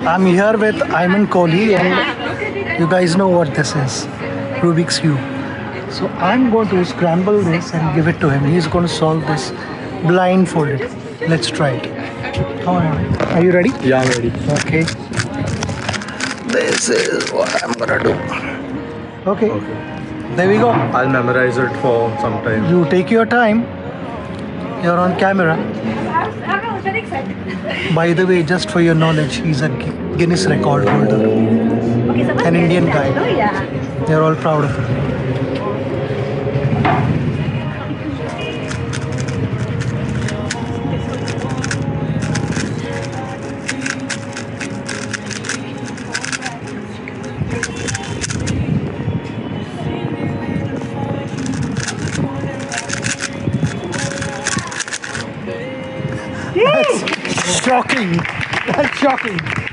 I'm here with Ayman Kohli, and you guys know what this is, Rubik's Cube. So I'm going to scramble this and give it to him. He's going to solve this blindfolded. Let's try it. Come on, are you ready? Yeah, I'm ready. Okay. This is what I'm gonna do. Okay. There we go. I'll memorize it for some time. You take your time. You're on camera. By the way, just for your knowledge, he's a Guinness record holder. An Indian guy. They're all proud of him. That's shocking. That's shocking.